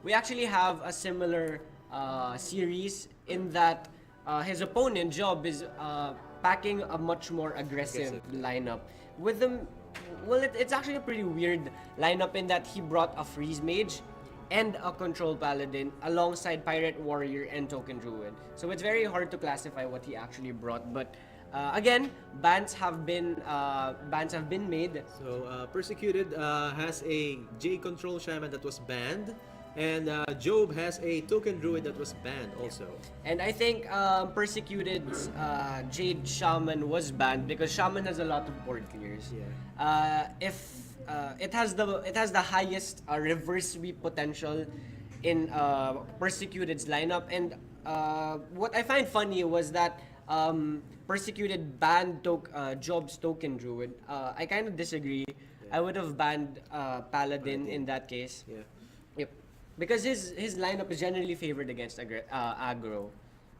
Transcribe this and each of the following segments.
we actually have a similar series in that his opponent Jyob is packing a much more aggressive lineup with them. Well, it's actually a pretty weird lineup in that he brought a freeze mage and a control paladin alongside pirate warrior and token druid. So it's very hard to classify what he actually brought, but again, bans have been made. So Persecuted has a J control shaman that was banned, and Jyob has a token druid that was banned also. And I think Persecuted's Jade Shaman was banned because Shaman has a lot of board clears. If it has the highest reverse sweep potential in Persecuted's lineup, and what I find funny was that Persecuted banned Job's token druid. I kind of disagree. I would have banned Paladin in that case. Yep. Because his lineup is generally favored against aggro.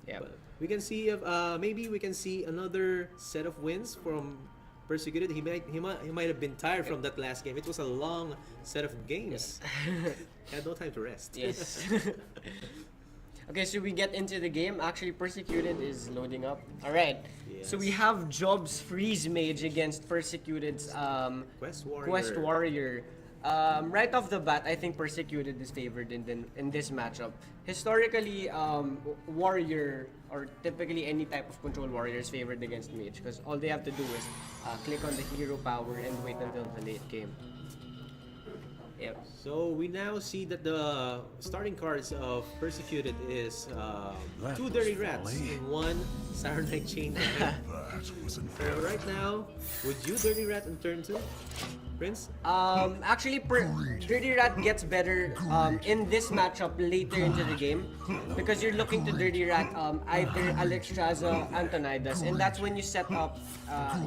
Yeah. But we can see maybe we can see another set of wins from Persecuted. He might have been tired from that last game. It was a long set of games. He had no time to rest. Yes. Okay, so we get into the game. Actually, Persecuted is loading up. All right. Yes. So we have Job's freeze mage against Persecuted's Quest Warrior. Right off the bat, I think Persecuted is favored in this matchup. Historically, Warrior, or typically any type of control warrior, is favored against Mage because all they have to do is click on the hero power and wait until the late game. Yep. So we now see that the starting cards of Persecuted is two Dirty Rats and one Saturday Chain. So right now, would you Dirty Rat in turn 2? Prince? Actually, Dirty Rat gets better in this matchup later into the game because you're looking to Dirty Rat either Alexstrasza, Antonidas, and that's when you set up.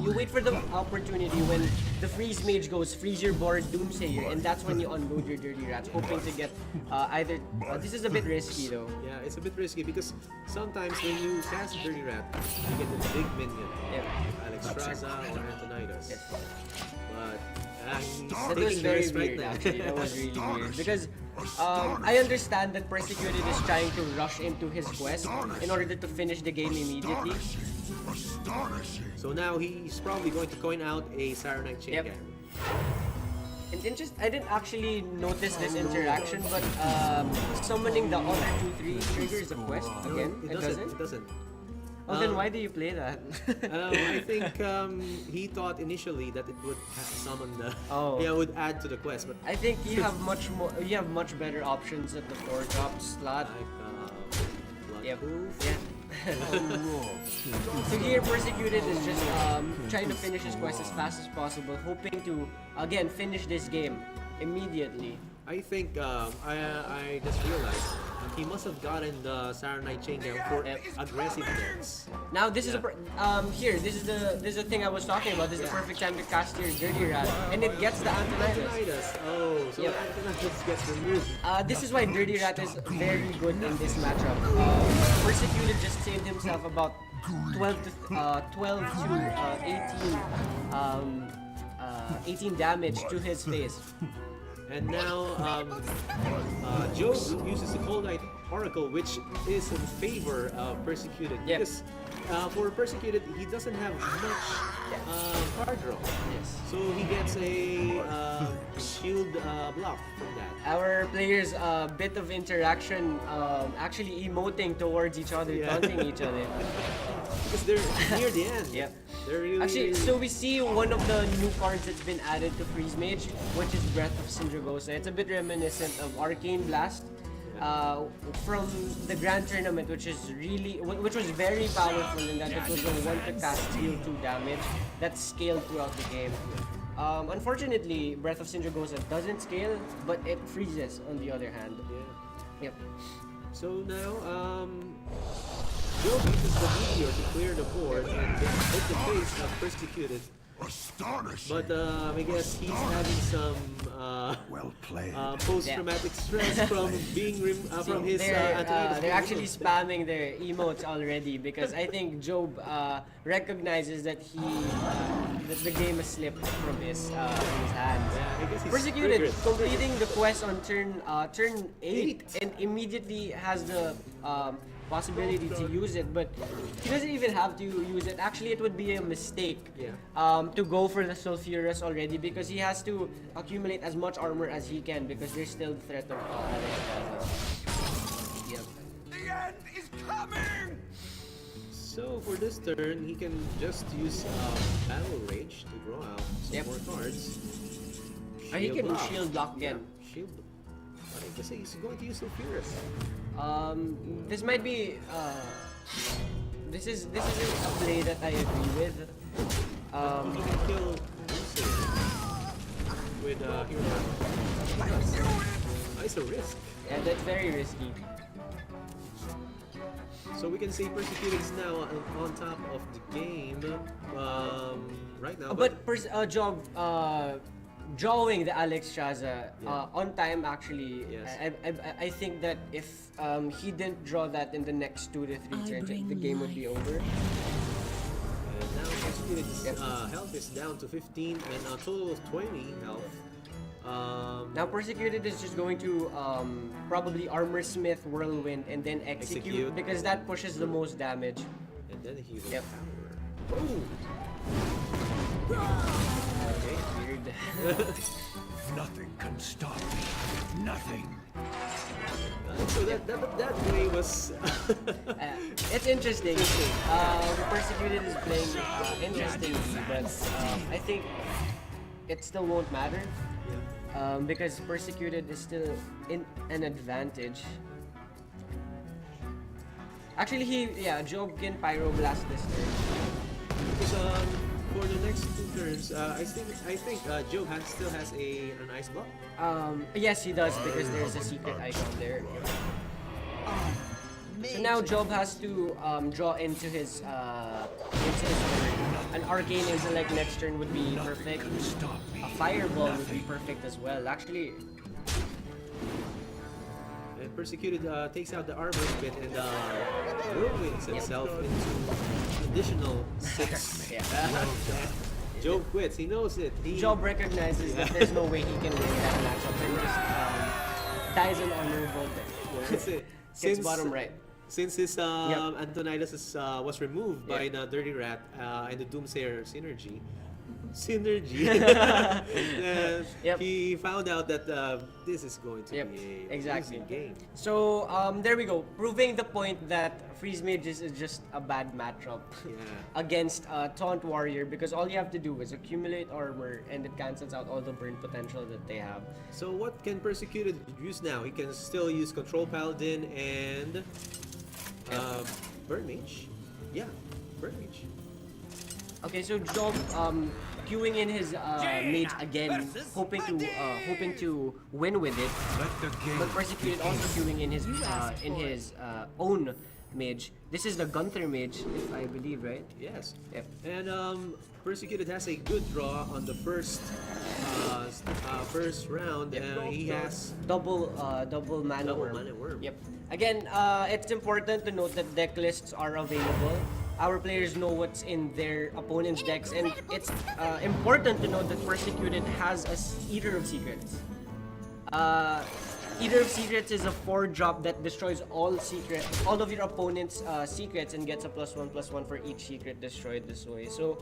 You wait for the opportunity when the freeze mage goes freeze your board Doomsayer, and that's when you unload your Dirty Rats, hoping to get either. This is a bit risky though. Yeah, it's a bit risky because sometimes when you cast Dirty Rat, you get a big minion, Alexstrasza or Antonidas. Yes. But that was very weird, actually. That was really weird. Because I understand that Persecuted is trying to rush into his quest in order to finish the game immediately. So now he's probably going to coin out a Saronite Chain Gang. And I didn't actually notice this interaction, but summoning the other 2-3 triggers the quest again. It doesn't. Oh, then why do you play that? I think he thought initially that it would summon the would add to the quest, but I think you have much more. You have much better options at the 4-drop slot. Like So here, Persecuted is just trying to finish his quest as fast as possible, hoping to again finish this game immediately. I think I just realized he must have gotten the Saronite Chain Gang for aggressive decks. Now this is this is the thing I was talking about. This is the perfect time to cast your Dirty Rat, and it gets the Antonidas. Oh, so Antonidas gets removed. This is why Dirty Rat is very good in this matchup. Persecuted just saved himself about 12 to 18 damage to his face. And now, Jyob uses the Cold Knight Oracle, which is in favor of Persecuted. Because for Persecuted, he doesn't have much card draw. Yes. So he gets a shield block from that. Our players bit of interaction, actually emoting towards each other, taunting each other. Because they're near the end. Yep. Really, actually, so we see one of the new cards that's been added to Freeze Mage, which is Breath of Sindragosa. It's a bit reminiscent of Arcane Blast from the Grand Tournament, which was very powerful in that it was a 1 to cast deal 2 damage that scaled throughout the game. Unfortunately, Breath of Sindragosa doesn't scale, but it freezes on the other hand. Yep. So now, Jyob uses the meteor to clear the board and hit the face of Persecuted. But I guess he's having some post-traumatic stress from being from his Antonidas. They're actually spamming their emotes already because I think Jyob recognizes that that the game has slipped from his hands. Yeah, I guess he's Persecuted triggered. completing the quest on turn 8 and immediately has the possibility to use it, but he doesn't even have to use it. Actually, it would be a mistake to go for the Sulfurous already because he has to accumulate as much armor as he can because there's still the threat of Alex. Yep. The end is coming! So for this turn, he can just use Battle Rage to draw out some more cards. He can shield block again. Yeah, shield. I guess he's going to use Sulfurous. This might be this is a play that I agree with. He can kill with Hero. It's a risk. Yeah, that's very risky. So we can say Persecuted is now on top of the game right now. But Jyob drawing the Alex Shaza on time actually. Yes. I think that if he didn't draw that in the next 2 to 3 turns, the game would be over. And now Persecuted's health is down to 15 and a total of 20 health. Now Persecuted is just going to probably Armor Smith, Whirlwind, and then execute because that pushes the most damage. And then he will Yep. power. Boom! Okay, weird. Nothing can stop me. Nothing. So that way was It's interesting. Persecuted is playing interestingly, but I think it still won't matter because Persecuted is still in an advantage. Actually, Jyob can Pyroblast this turn. because for the next 2 turns, I think Jyob still has an ice block. Yes, he does because there's a secret icon there. So now Jyob has to draw into his turn. An Arcane Intellect next turn would be perfect. A Fireball would be perfect as well. Actually, And Persecuted takes out the armor bit and whirlwinds itself into additional 6. Jyob quits. He knows it. Jyob recognizes that there's no way he can win that matchup and just dies an honorable death. That's it. Gets bottom right. Since his Antonidas was removed by the Dirty Rat and the Doomsayer synergy, he found out that this is going to be a losing game. So there we go, proving the point that Freeze Mages is just a bad matchup against Taunt Warrior because all you have to do is accumulate armor and it cancels out all the burn potential that they have. So what can Persecuted use now? He can still use Control Paladin and Burn Mage. Yeah, Burn Mage. Okay, so Jyob queuing in his mage again, hoping to win with it. But Persecuted also queuing in his own mage. This is the Gunther mage, if I believe, right? Yes. Yep. And Persecuted has a good draw on the first round. He has double mana worm. Yep. Again, it's important to note that deck lists are available. Our players know what's in their opponent's decks, and it's important to note that Persecuted has a Eater of Secrets. Eater of Secrets is a 4-drop that destroys all of your opponent's secrets and gets a +1/+1 for each secret destroyed this way. So,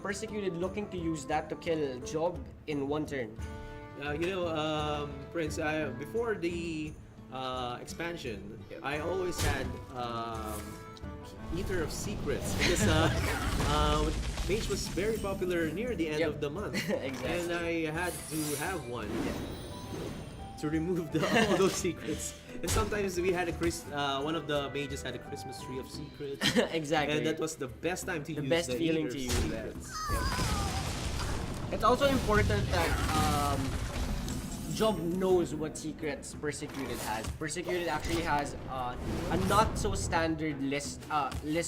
Persecuted looking to use that to kill Jyob in 1 turn. Prince, before the expansion, I always had Eater of Secrets because Mage was very popular near the end of the month. Exactly. And I had to have one to remove all those secrets. And sometimes we had one of the mages had a Christmas tree of secrets. Exactly. And that was the best time to use the best feeling Eater to of use that. Secrets. It's also important that Jyob knows what secrets Persecuted has. Persecuted actually has a not so standard list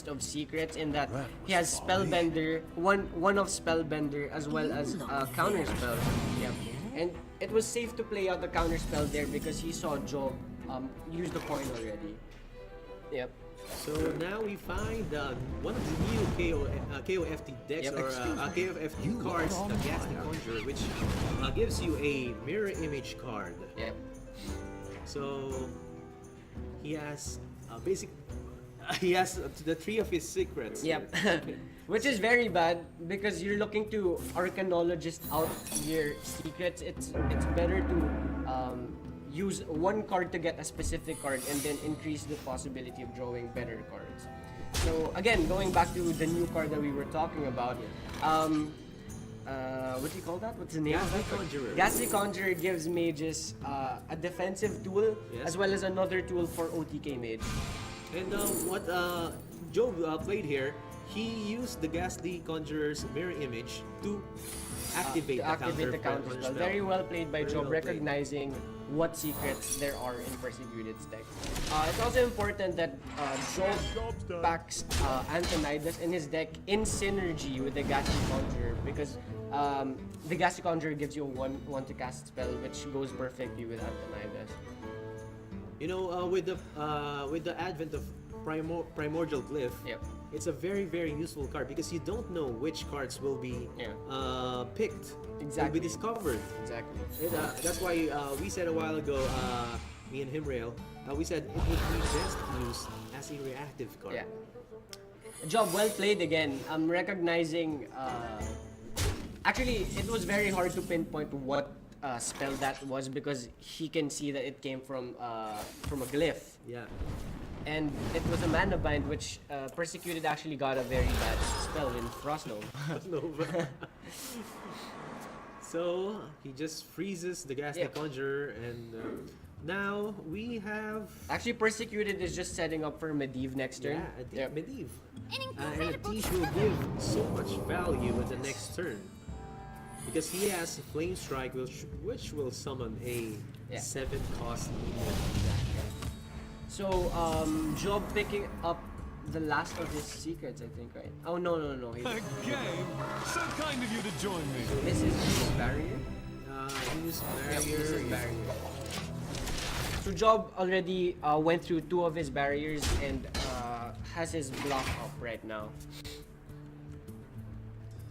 of secrets in that he has Spellbender, one of Spellbender as well as Counter Spell. Yep. And it was safe to play out the Counter Spell there because he saw Jyob use the coin already. Yep. So now we find one of the new KOFT decks or KOFT cards, the Ghastly Conjurer, which gives you a mirror image card. Yep. So he has he has the three of his secrets. Yep. Which is very bad because you're looking to Arcanologist out your secrets. It's better to use one card to get a specific card and then increase the possibility of drawing better cards. So again, going back to the new card that we were talking about, what do you call that? What's the name? Ghastly Conjurer. Ghastly Conjurer gives mages a defensive tool as well as another tool for OTK mage. And what Jyob played here, he used the Ghastly Conjurer's mirror image to activate the counter spell. Very well played by Jyob, recognizing what secrets there are in Persecuted's deck. It's also important that Jyob packs Antonidas in his deck in synergy with the Ghastly Conjurer because the Ghastly Conjurer gives you a one to cast spell which goes perfectly with Antonidas. You know, with the advent of Primordial Glyph, it's a very useful card because you don't know which cards will be picked, will be discovered. Exactly. And, that's why we said a while ago, me and Himrail, we said it would be best used as a reactive card. Yeah. Jyob, well played again. I'm recognizing. Actually, it was very hard to pinpoint what spell that was because he can see that it came from a glyph. Yeah. And it was a mana bind, which Persecuted actually got a very bad spell in Frost Nova. So he just freezes the Ghastly Conjurer, and now we have. Actually, Persecuted is just setting up for Medivh next turn. Yeah, Medivh. And Atish will give so much value in the next turn because he has Flame Strike, which will summon a 7-cost minion. So, Jyob picking up the last of his secrets, I think, right? Oh, no. A game? So kind of you to join me. So this is his barrier? Use barrier. Yep, this is barrier. So Jyob already went through 2 of his barriers and has his block up right now.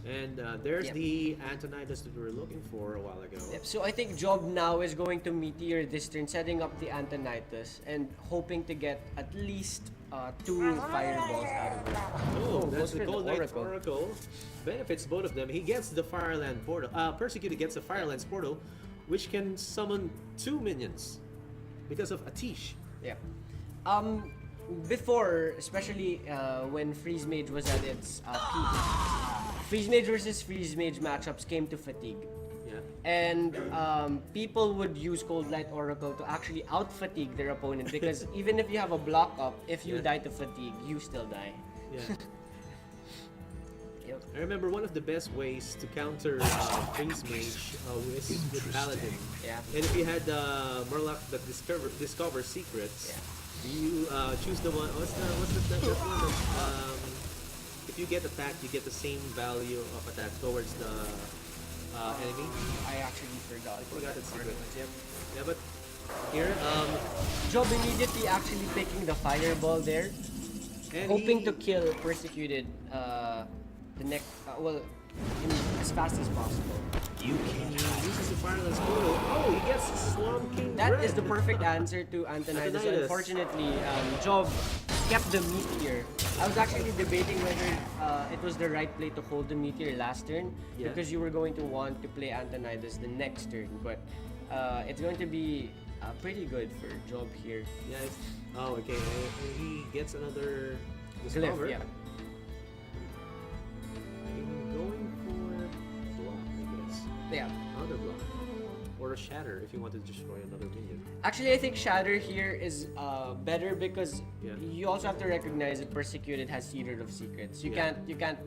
And there's the Antonidas that we were looking for a while ago. Yep, so I think Jyob now is going to Meteor this turn, setting up the Antonidas and hoping to get at least 2 fireballs out of it. Oh, that's the Gold Knight Oracle. Benefits both of them. He gets the Fireland Portal. Persecuted gets the Firelands Portal, which can summon 2 minions because of Atish. Yeah. Before, especially when Freeze Mage was at its peak, Freeze Mage versus Freeze Mage matchups came to fatigue. Yeah. And people would use Cold Light Oracle to actually out-fatigue their opponent because even if you have a block up, if you die to fatigue, you still die. Yeah. I remember one of the best ways to counter Freeze Mage is with Paladin. Yeah. And if you had Murloc that discover secrets, you choose the one. What's that one? If you get attacked, you get the same value of attack towards the enemy. I actually forgot. I forgot that secret. Yep. Yeah, but here, Jyob immediately actually picking the fireball there, and hoping to kill Persecuted the next, as fast as possible. He uses the Firelands Portal. Oh, he gets Swamp King That Red. is the perfect answer to Antonidas. Unfortunately, Jyob kept the Meteor. I was actually debating whether it was the right play to hold the Meteor last turn because you were going to want to play Antonidas the next turn, but it's going to be pretty good for Jyob here. Yeah. Okay. He gets another Discover. Glyph, yeah. I'm going for block, I guess. Yeah. Another block. Or a shatter if you want to destroy another minion. Actually, I think Shatter here is better because you also have to recognize that Persecuted has Seated of Secrets. You can't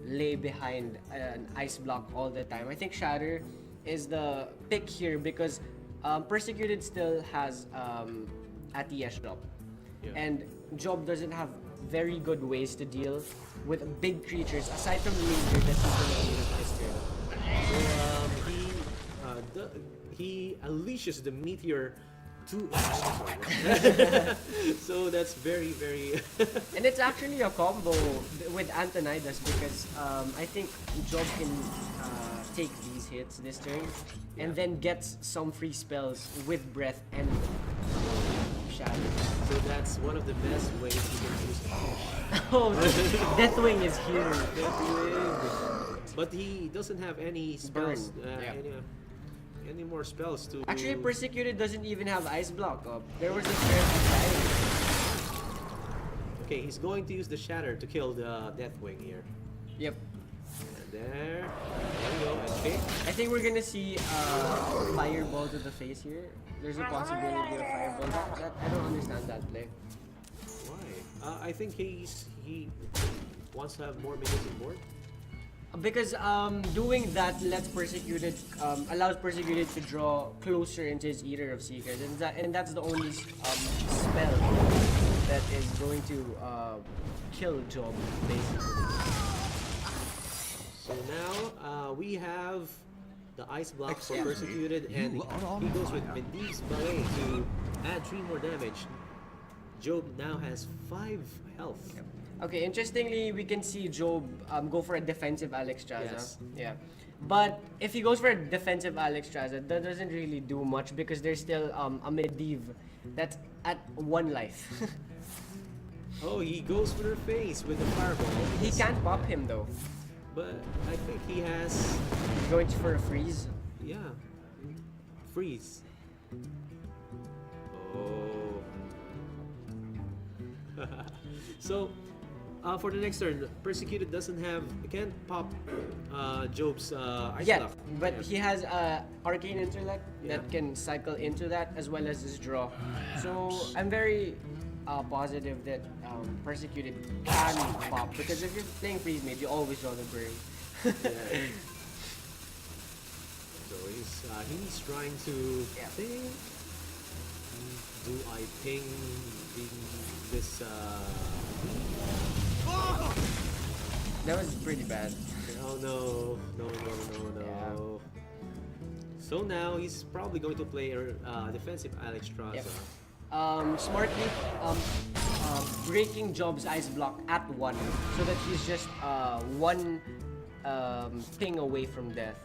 lay behind an ice block all the time. I think Shatter is the pick here because Persecuted still has ATS drop, Yeah. and Jyob doesn't have very good ways to deal with big creatures aside from the meteor that he's gonna use this turn. So he unleashes the meteor to so that's very And it's actually a combo with Antonidas because I think Jyob can take these hits this turn and then gets some free spells with breath and shadow. so that's one of the best ways you can use Oh, Deathwing is here. but he doesn't have any spells Burn, yeah. any more spells to Actually, Persecuted doesn't even have Ice Block up. There was a threat beside. Okay, he's going to use the shatter to kill the Deathwing here. Yep. And there we go. Okay. I think we're gonna see Fireball to the face here. There's a possibility of Fireball. That I don't understand that play. Why? I think he wants to have more minions on board. Because doing that lets Persecuted allows Persecuted to draw closer into his Eater of Seekers, and that's the only spell that is going to kill Jyob basically. So now we have the Ice Block for Excuse me, Persecuted, and you are on he goes with fire. Medivh's Ballet to add 3 more damage. Jyob now has 5 health. Okay, interestingly, we can see Jyob go for a defensive Alexstrasza. Yes. Yeah. But if he goes for a defensive Alexstrasza, that doesn't really do much because there's still a Medivh that's at 1 life. Oh, he goes for her face with the Fireball. He can't pop him though. But I think he has, He's going for a freeze. yeah, freeze. Oh. So, for the next turn, Persecuted can't pop Job's Ice Yeah, Block. but Yeah. he has Arcane Intellect Yeah. that can cycle into that as well as his draw. So I'm very positive that Persecuted can pop because if you're playing Freeze Mage, you always draw the burn. Yeah. So he's trying to Yeah. think. Do I ping this? That was pretty bad. Oh no! Yeah. So now he's probably going to play a defensive Alexstrasza. Yep. Smartly breaking Job's Ice Block at 1 so that he's just 1 ping away from death.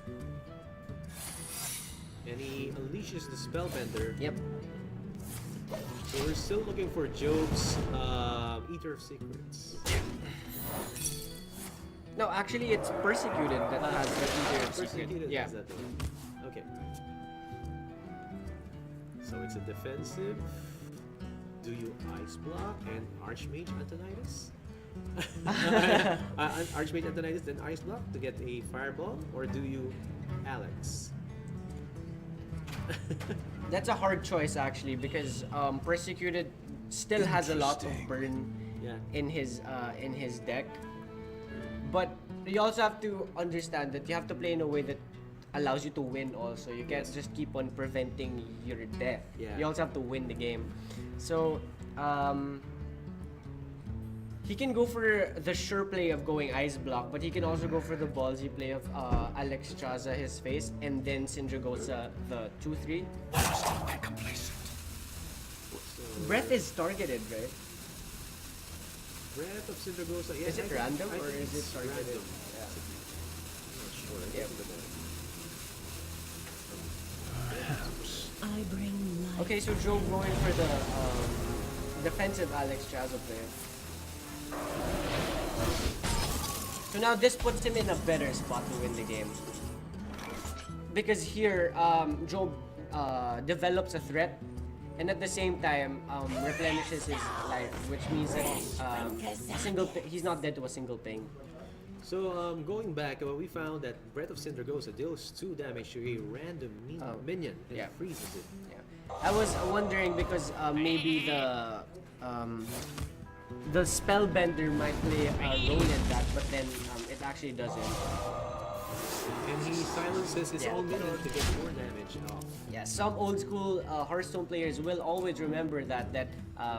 And he unleashes the Spellbender. Yep. So we're still looking for Job's Eater of Secrets. No, actually it's Persecuted that has the Eater of Secret. Persecuted Yeah. has that one. Okay. So it's a defensive. Do you Ice Block and Archmage Antonidas? Archmage Antonidas then Ice Block to get a Fireball? Or do you Alex? That's a hard choice actually because Persecuted still has a lot of burn Yeah. in his deck. But you also have to understand that you have to play in a way that allows you to win also. You can't just keep on preventing your death. Yeah. You also have to win the game. So he can go for the sure play of going Ice Block, but he can also go for the ballsy play of Alexstrasza his face and then Syndragosa the 2-3. Don't be complacent. Breath is targeted, right? Breath of Syndragosa. Yeah, Is it random I or think is it it's targeted? random. Yeah. I'm not sure. I Yep. don't know. I bring light. Okay, so Jyob going for the defensive Alexstrasza play. So now this puts him in a better spot to win the game. Because here, Jyob develops a threat and at the same time replenishes his life, which means that he's not dead to a single ping. So going back, we found that Breath of Syndragosa deals 2 damage to a random minion and yeah. freezes it. Yeah. I was wondering because maybe the Spellbender might play a role in that, but then it actually doesn't. And he silences his Yeah. own minion to get more damage off. Yeah, some old school Hearthstone players will always remember that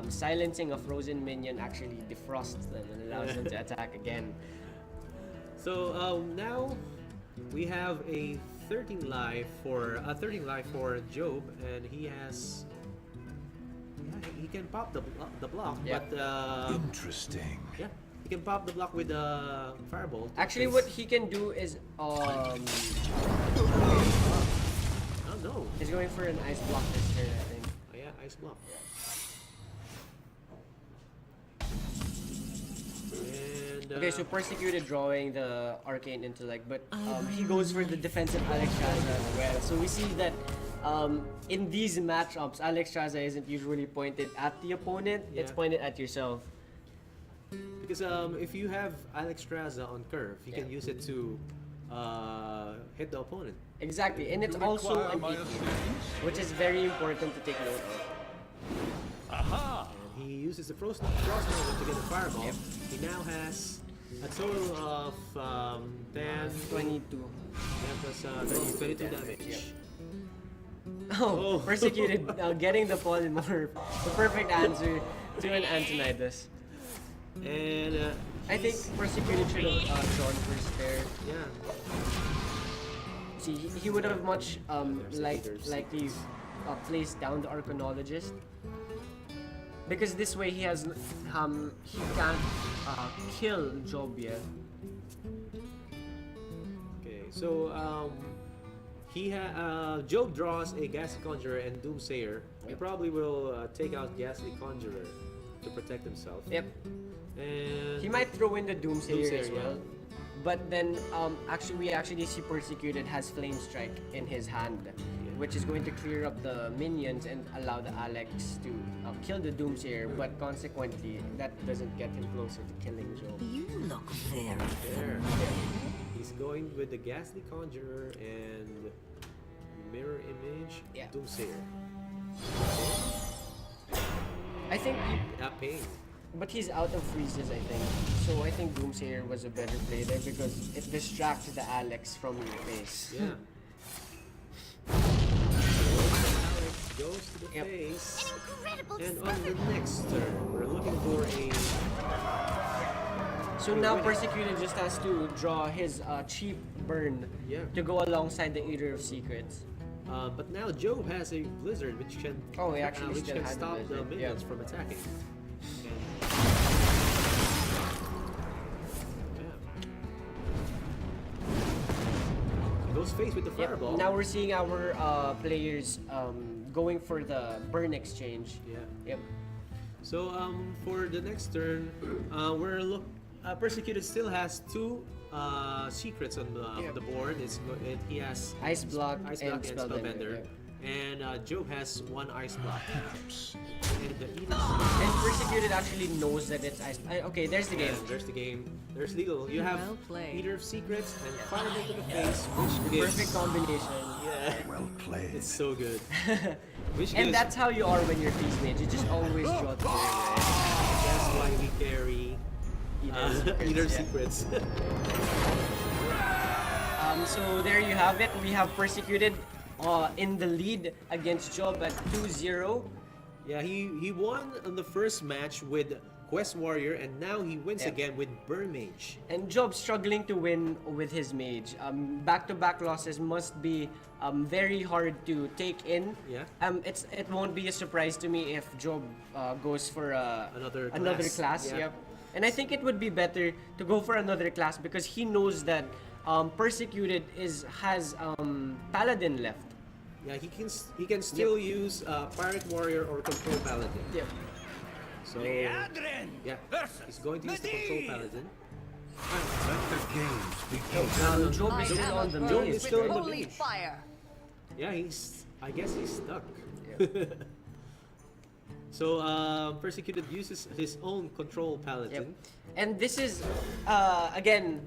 silencing a frozen minion actually defrosts them and allows them to attack again. So now we have a 13 life for Jyob, and he has. Yeah, he can pop the block, Yeah. but Interesting. yeah, he can pop the block with the fireball. Actually, what he can do is Oh no! he's going for an ice block this turn, I think. Oh yeah, ice block. And Okay, so Persecuted drawing the Arcane Intellect, but he goes for the defensive Alexstrasza as well. So we see that in these matchups, Alexstrasza isn't usually pointed at the opponent, it's Yeah. pointed at yourself. because if you have Alexstrasza on curve, you can Yeah. use it to hit the opponent. Exactly, and it's You also require an my 8, assistance? which is very important to take note of. Aha! And he uses the frost moment to get the fireball. Yep. He now has a total of 10, 22. 10 plus 22 damage. Yep. Oh. Oh, Persecuted getting the polymorph. The perfect answer to an Antonidas. And I think Persecuted should have drawn first there. yeah, See, he would have much There's likely placed down the Arcanologist. Because this way he has he can't kill Jyob yet. okay. So Jyob draws a Ghastly Conjurer and Doomsayer. He probably will take out Ghastly Conjurer to protect himself. Yep. And He might throw in the Doomsayer as Doomsayer, well. But then we actually see Persecuted has Flame Strike in his hand, which is going to clear up the minions and allow the Alex to kill the Doomsayer, but consequently that doesn't get him closer to killing Jyob. You look very there. He's going with the Ghastly Conjurer and Mirror Image Yeah. Doomsayer. I think Pain. but he's out of freezes, I think. So I think Doomsayer was a better play there because it distracts the Alex from your face. Yeah. Alex goes to the Yep. face. incredible. And on the next turn, we're looking for a. So now Persecuted just has to draw his cheap burn Yeah. to go alongside the Eater of Secrets. But now Jyob has a blizzard which can Oh, he actually which still can had the stop the blizzard, minions yeah. from attacking. And, yeah. He goes face with the Yep. fireball. Now we're seeing our players going for the burn exchange. Yeah. Yep. So for the next turn, Persecuted still has two secrets on the board. He has Ice block Ice and Block and Spellbender. Yep. And Jyob has one Ice Block. And the Eater And Persecuted actually knows that it's ice. Okay, there's the game. And there's the game. There's legal. You have Well played. Eater of Secrets and Fireball to the face, which gives Perfect combination. Yeah, Well played. it's so good. Which And gives, that's how you are when you're Feast Mage. You just always draw the burn, right? that's why we carry Eater of yeah. Secrets. So there you have it. We have Persecuted in the lead against Jyob at 2-0. Yeah, he won on the first match with Quest Warrior, and now he wins Yep. again with Burn Mage. And Jyob struggling to win with his mage. Back-to-back losses must be very hard to take in. Yeah. It won't be a surprise to me if Jyob goes for Another class. yeah. Yep. And I think it would be better to go for another class because he knows that Persecuted has Paladin left. Yeah, he can still use Pirate Warrior or Control Paladin. Yep. So Adrian yeah, he's going to use the Control Paladin. Let the games begin. Jyob is still on the Jyob mage. is still in the Holy mage. fire. Yeah, I guess he's stuck. So Persecuted uses his own Control Paladin. Yep. And this is again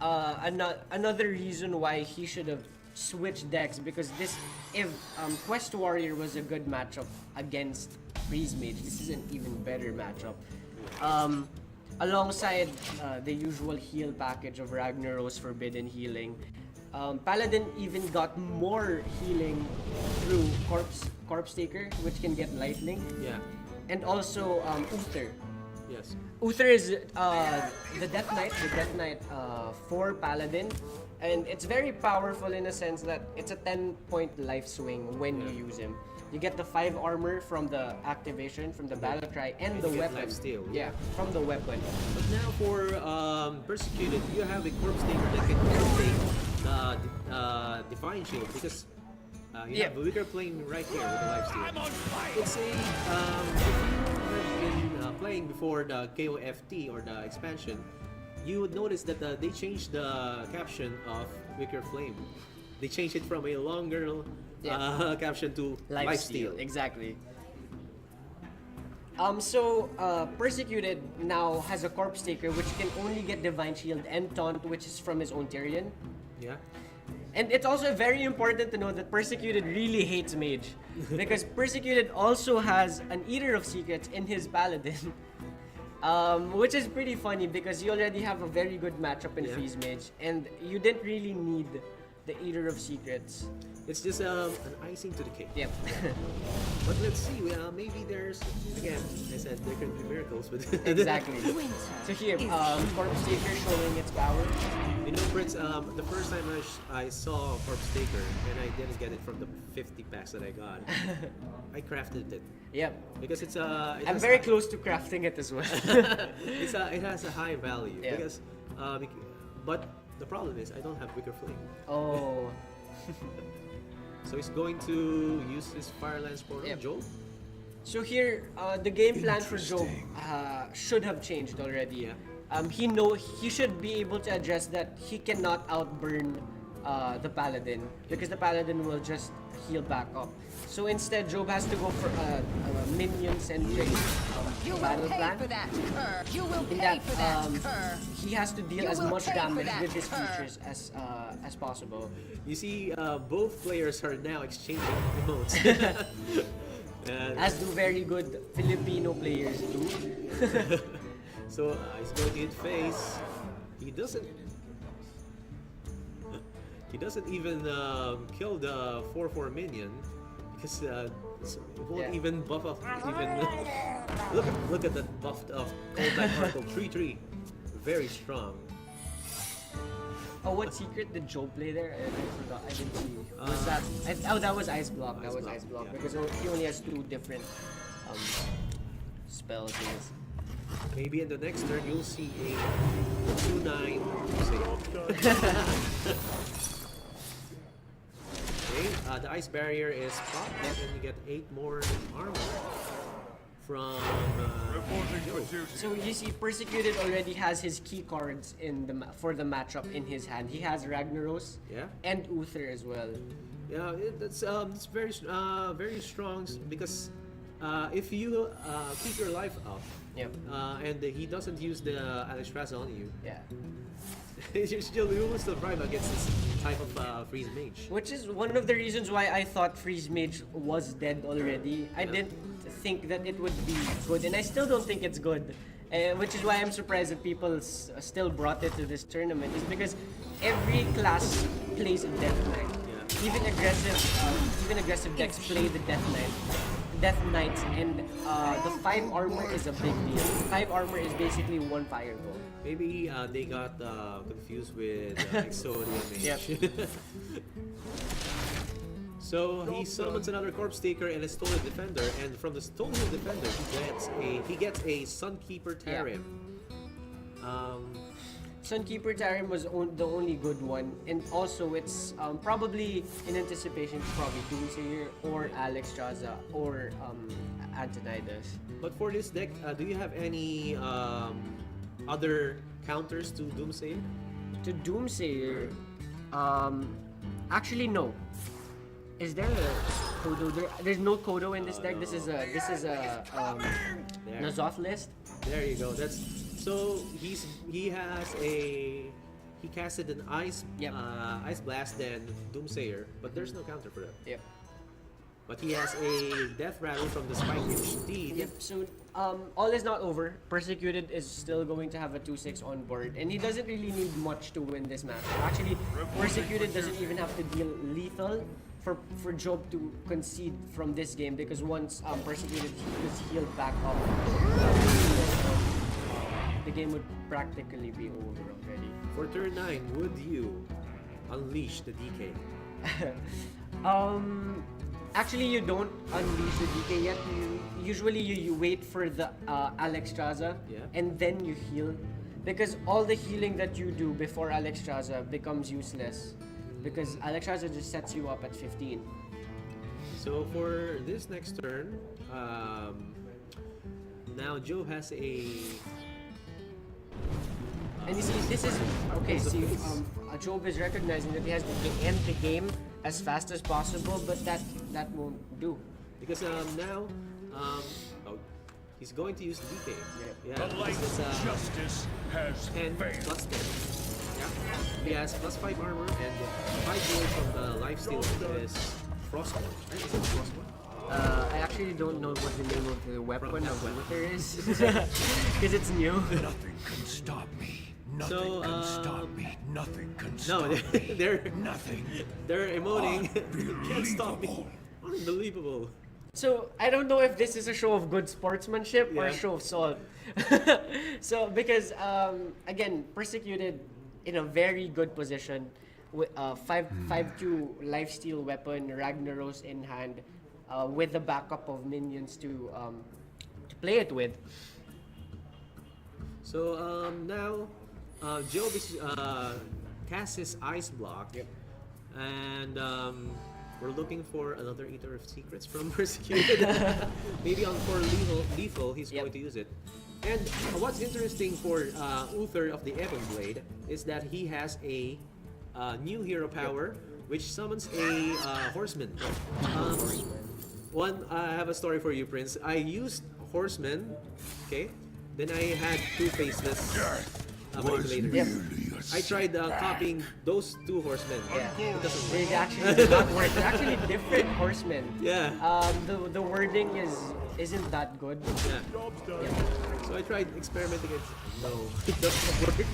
another reason why he should have switched decks because if Quest Warrior was a good matchup against Freeze Mage, this is an even better matchup. Alongside the usual heal package of Ragnaros Forbidden Healing, Paladin even got more healing through Corpse Taker, which can get lightning, Yeah. and also Uther. Yes. Uther is the Death Knight for Paladin, and it's very powerful in a sense that it's a 10-point life swing when you use him. You get the 5 armor from the activation, from the battle cry, and the you get weapon. lifesteal, Yeah, from the weapon. But now for Persecuted, you have a Corpse Taker that can take the Defiant Shield because you have a weaker plane right here with the lifesteal. It's a if you've been playing before the KOFT or the expansion, you would notice that they changed the caption of Weaker Flame. They changed it from a longer caption to Lifesteal. Exactly. Persecuted now has a Corpse Taker which can only get Divine Shield and Taunt, which is from his own Tyrion. Yeah. And it's also very important to know that Persecuted really hates Mage. Because Persecuted also has an Eater of Secrets in his Paladin. Which is pretty funny because you already have a very good matchup in Freeze Mage. And you didn't really need the Eater of Secrets. It's just an icing to the cake. Yep. But let's see, maybe there's, again, I said there can be miracles with Exactly. So here, Corpse Taker showing its power. You know, Prince, the first time I saw Corpse Taker and I didn't get it from the 50 packs that I got, I crafted it. Yep. Because it's I'm very close to crafting it as well. it has a high value. Yeah. Because, but the problem is I don't have Wicker Flame. Oh. So he's going to use his Fire Lance Portal, Jyob? So here, the game plan for Jyob should have changed already. He should be able to address that he cannot outburn the Paladin because the Paladin will just heal back up. So instead, Jyob has to go for minions and battle plan. In that, he has to deal as much damage with his creatures as possible. You see, both players are now exchanging emotes. As do very good Filipino players do. So he's going to hit face. He doesn't even kill the 4/4 minion because it won't even buff up. Look at that buffed up Cold Light Oracle 3/3. Very strong. Oh, what secret did Jyob play there? I forgot. I didn't see. Was that? That was Ice Block. That was Ice Block because he only has 2 different spells. Maybe in the next turn you'll see a 2/9. Okay, the ice barrier is popped, and then you get 8 more armor from. So you see, Persecuted already has his key cards for the matchup in his hand. He has Ragnaros and Uther as well. Yeah, that's it's very strong because if you keep your life up, and he doesn't use the Alexstrasza on you, you will still thrive against this type of Freeze Mage. Which is one of the reasons why I thought Freeze Mage was dead already. I didn't think that it would be good, and I still don't think it's good. Which is why I'm surprised that people still brought it to this tournament. Is because every class plays a Death Knight. Even aggressive decks play the Death Knights, and the 5 armor is a big deal. 5 armor is basically 1 fireball. Maybe they got confused with Exodia Mage. So he summons another Corpse Taker and a Stolen Defender, and from the Stolen Defender he gets a Sunkeeper Tarim. Sunkeeper Tarim was the only good one, and also it's probably in anticipation for probably Doomsayer or Alexstrasza or Antonidas. But for this deck, do you have any other counters to Doomsayer? To Doomsayer, actually no. Is there a Kodo? There's no Kodo in this deck. This is a Nazoth list. There you go. That's so he casted an Ice Blast then Doomsayer, but there's no counter for that. Yep. But he has a death rattle from the Spike Witch Steed. Yep, so all is not over. Persecuted is still going to have a 2-6 on board, and he doesn't really need much to win this match. Actually, Persecuted doesn't even have to deal lethal for Jyob to concede from this game, because once Persecuted is healed back up, the game would practically be over already. For turn 9, would you unleash the DK? Actually, you don't unleash the DK yet. Usually you wait for the Alexstrasza, and then you heal, because all the healing that you do before Alexstrasza becomes useless, because Alexstrasza just sets you up at 15. So for this next turn, now Jyob has a... And you see, this is okay. See, Jyob is recognizing that he has to end the game as fast as possible, but that won't do. Because now, he's going to use DK. Yeah, The light of justice has 10 failed. plus 10. Yeah, he has plus 5 armor and 5 gold from the lifesteal is Frostborn. Right? Is it Frostborn? I actually don't know what the name of the weapon of Uther is, because it's new. Nothing can stop me. Nothing can stop me. Nothing can stop No, me. nothing. They're emoting. Can't stop me. Unbelievable. So I don't know if this is a show of good sportsmanship or a Yeah. show of salt. So because again, Persecuted in a very good position with 5-2 lifesteal weapon, Ragnaros in hand, with the backup of minions to play it with. So now, Jyob is casts his ice block, and we're looking for another Eater of Secrets from Persecuted. Maybe on for lethal, he's going to use it. And what's interesting for Uther of the Ebon Blade is that he has a new hero power, which summons a horseman. I have a story for you, Prince. I used horseman, okay? Then I had 2 faceless manipulators. I tried copying those 2 horsemen. Yeah. It doesn't They work. actually did not work. They're actually different horsemen. Yeah. The wording isn't that good. Yeah. So I tried experimenting it. No, it doesn't work.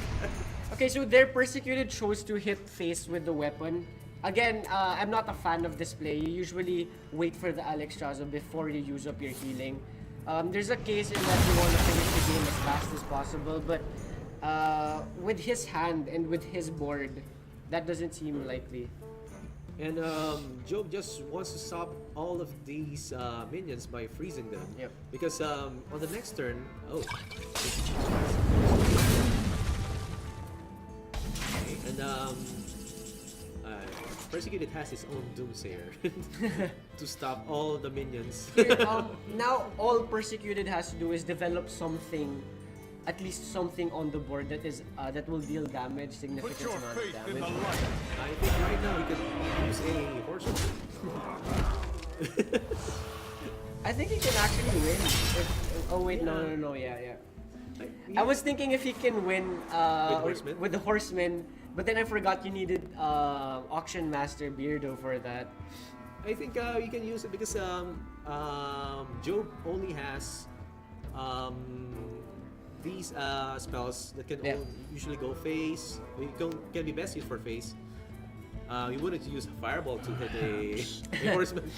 Okay, so their Persecuted chose to hit face with the weapon. Again, I'm not a fan of this play. You usually wait for the Alexstrasza before you use up your healing. There's a case in that you want to finish the game as fast as possible, but with his hand and with his board, that doesn't seem likely. And Jyob just wants to stop all of these minions by freezing them. Yep. Because on the next turn, and Persecuted has his own Doomsayer to stop all the minions. Here, now all Persecuted has to do is develop something, at least something on the board that is that will deal damage, Put significant your amount of faith in the damage. light. I think right now we could use a horseman. I think he can actually win. Oh wait, no, yeah. I was thinking if he can win horsemen? with the horseman, but then I forgot you needed Auction Master Beardo for that. I think you can use it because Jyob only has these spells that can usually go phase. Can be best used for phase. You wouldn't use a fireball to hit a horseman.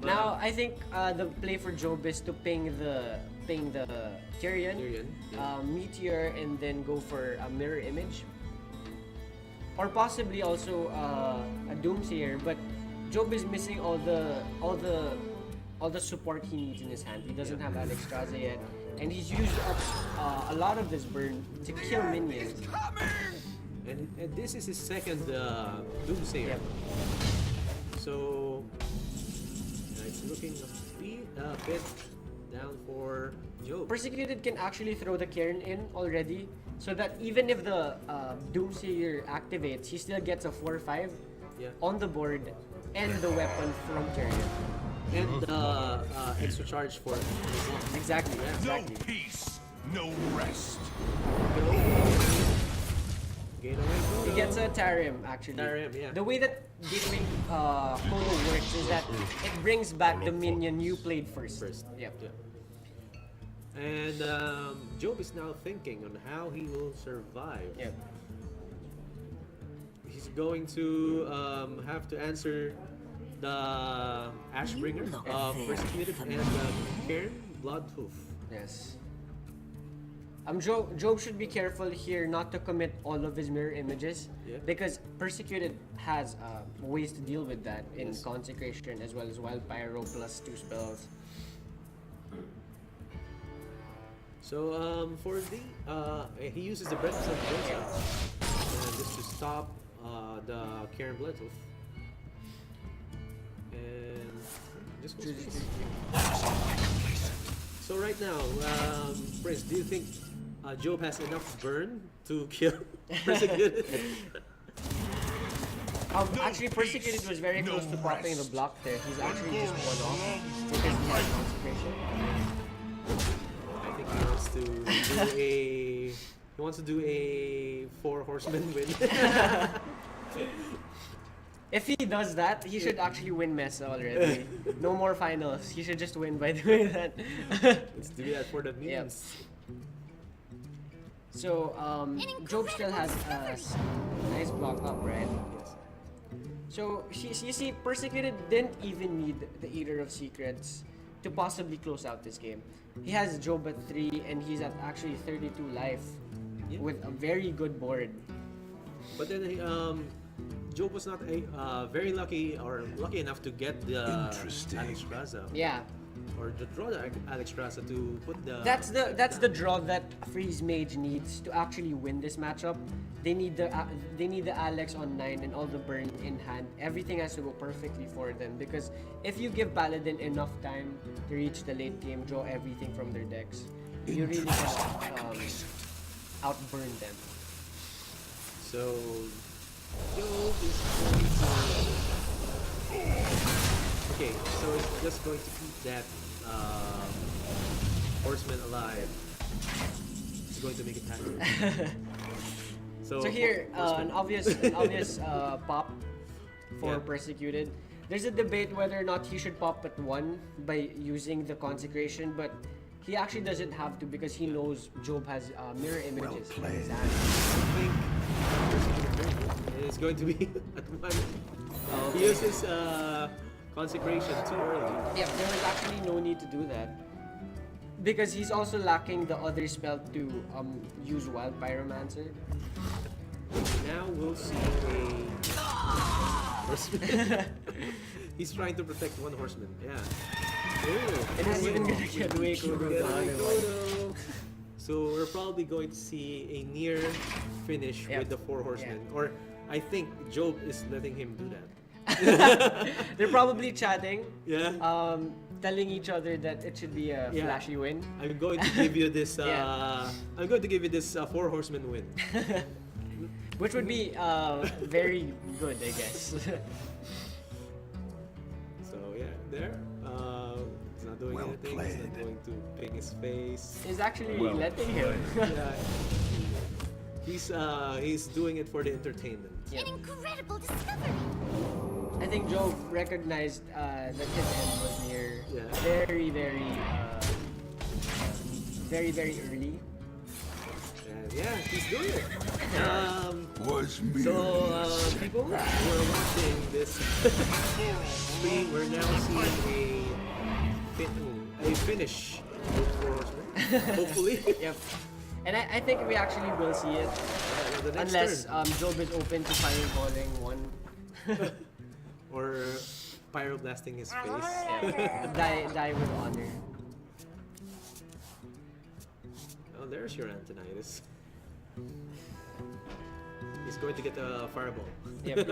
Now I think the play for Jyob is to ping the Tyrion, Meteor, and then go for a mirror image, or possibly also a Doomsayer. But Jyob is missing all the support he needs in his hand. He doesn't have Alexstrasza yet, and he's used up a lot of this burn to kill minions. And this is his second Doomsayer. So it's looking a bit down for Jyob. Persecuted can actually throw the Cairn in already, so that even if the Doomsayer activates, he still gets a 4/5 on the board and the weapon from Tyrion. And extra charge for Exactly. No peace, no rest. Gain away Kodo. He gets a Tarim, actually. Tarim, yeah. The way that Gateway Kodo works is that it brings back the minion you played first. Yep. Yeah. And Jyob is now thinking on how he will survive. Yep. He's going to have to answer the Ashbringer of Persecuted and Cairn Bloodhoof. Yes. Jyob should be careful here not to commit all of his mirror images, because Persecuted has ways to deal with that in Consecration as well as Wild Pyro plus 2 spells. So for the he uses the Breath of Josa just to stop the Cairn Bloodhoof. And just goes face. So right now, Prince, do you think Jyob has enough burn to kill Persecuted? Actually, Persecuted was very close to popping the block there. He's actually just one off because he has Consecration. I think he wants to do a 4 horseman win. If he does that, he should actually win MeSA already. No more finals. He should just win by doing that. Let's do that for the memes. So, Jyob still has a nice block up, right? Yes. So, you see, Persecuted didn't even need the Eater of Secrets to possibly close out this game. He has Jyob at 3 and he's at actually 32 life with a very good board. But then Jyob was not very lucky enough to get the Alex Graza. Yeah. Or to draw the Alex Graza to put the... That's the draw that Freeze Mage needs to actually win this matchup. They need the Alex on 9 and all the burn in hand. Everything has to go perfectly for them, because if you give Paladin enough time to reach the late game, draw everything from their decks, you really can outburn them. So Jyob is going to... Okay, so it's just going to keep that horseman alive. It's going to make it happen. So here, an obvious pop for Persecuted. There's a debate whether or not he should pop at 1 by using the Consecration, but he actually doesn't have to because he knows Jyob has mirror images in his hand. I think it's going to be at 1. He uses Consecration too early. Yeah, there was actually no need to do that. Because he's also lacking the other spell to use Wild Pyromancer. Now we'll see a horseman. He's trying to protect one horseman. Yeah. Ooh. And he's even gonna get way Kodo. So we're probably going to see a near finish with the 4 horsemen. Or I think Jyob is letting him do that. They're probably chatting. Yeah. Telling each other that it should be a flashy win. I'm going to give you this. I'm going to give you this 4 horsemen win. Which would be very good, I guess. So yeah, there. He's not doing anything. He's not going to ping his face. He's actually letting him. Yeah. He's doing it for the entertainment. Yeah. An incredible discovery. I think Jyob recognized that his end was near very early. And yeah, he's doing it. People who are watching this stream, we're now seeing a finish hopefully. Yep. And I think we actually will see it. The next Unless turn. Jyob is open to fireballing 1. Or pyroblasting his face. Die with honor. Oh, there's your Antonitis. He's going to get a fireball. Yep.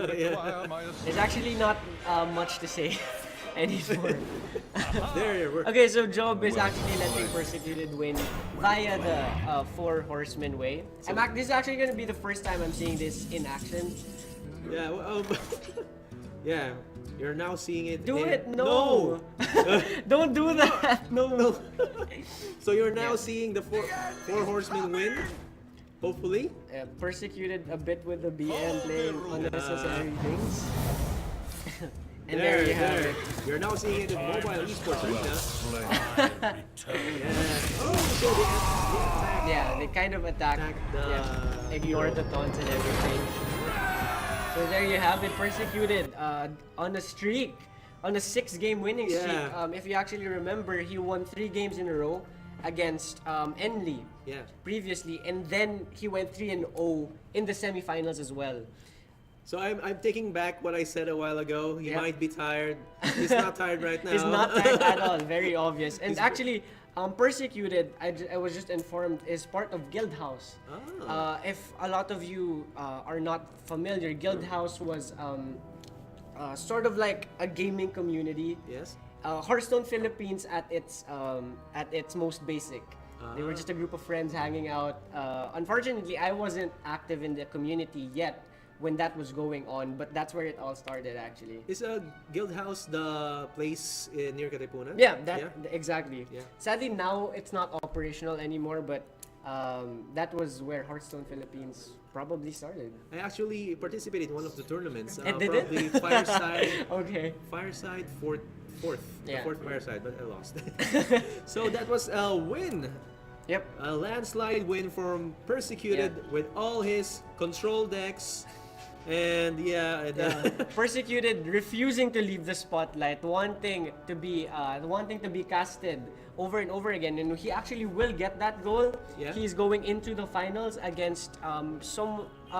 There's actually not much to say anymore. There, we're... Okay, so Jyob is actually letting Persecuted win via the 4 horsemen way. This is actually going to be the first time I'm seeing this in action. Yeah, well, yeah, you're now seeing it. Do it! No! Don't do that! No! So you're now seeing the four horsemen win hopefully. Persecuted a bit with the BM playing unnecessary things. And there you have it. You're now seeing it in mobile esports arena. Flame Yeah. Oh, so they attack. Yeah, they kind of attack. Ignore the taunts and everything. So there you have it, Persecuted on a streak, on a 6-game winning streak. Yeah. If you actually remember, he won 3 games in a row against Enli previously, and then he went 3-0 in the semifinals as well. So I'm taking back what I said a while ago. He might be tired. He's not tired right now. He's not tired at all, very obvious. And actually, Persecuted, I was just informed, is part of Guildhouse. If a lot of you are not familiar, Guildhouse was sort of like a gaming community. Yes. Hearthstone Philippines at its most basic. They were just a group of friends hanging out. Unfortunately, I wasn't active in the community yet when that was going on, but that's where it all started actually. Is Guildhouse the place near Katipunan? Yeah, exactly. Yeah. Sadly, now it's not operational anymore, but that was where Hearthstone Philippines probably started. I actually participated in one of the tournaments. Did probably it? Fireside. Okay. Fireside fourth. Yeah. The fourth Fireside, but I lost. So that was a win. Yep. A landslide win from Persecuted with all his control decks. And Persecuted, refusing to leave the spotlight, wanting to be casted over and over again, and he actually will get that goal. Yeah. He's going into the finals against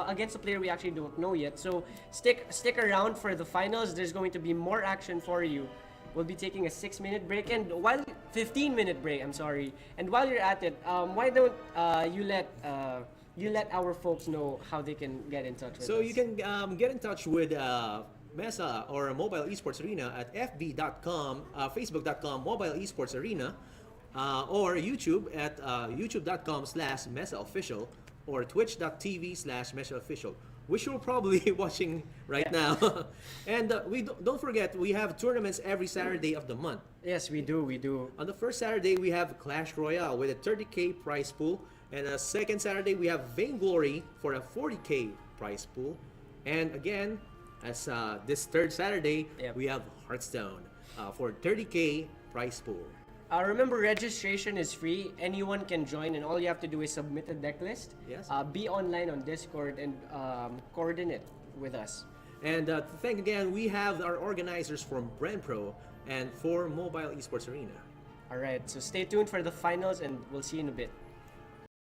against a player we actually don't know yet. So stick around for the finals. There's going to be more action for you. We'll be taking a 6-minute break, and 15-minute break. I'm sorry. And while you're at it, why don't you let our folks know how they can get in touch with us? So you can get in touch with MeSA or Mobile Esports Arena at fb.com, facebook.com, Mobile Esports Arena, or YouTube at youtube.com/MeSAofficial or twitch.tv/MeSAofficial, which you're probably watching right now. And don't forget, we have tournaments every Saturday of the month. Yes, we do. On the first Saturday, we have Clash Royale with a 30K prize pool. And the second Saturday, we have Vainglory for a 40K prize pool. And again, as this third Saturday, we have Hearthstone for 30K prize pool. Remember, registration is free. Anyone can join, and all you have to do is submit a deck list. Yes. Be online on Discord and coordinate with us. And to thank again, we have our organizers from BrandPro and for Mobile Esports Arena. All right, so stay tuned for the finals, and we'll see you in a bit.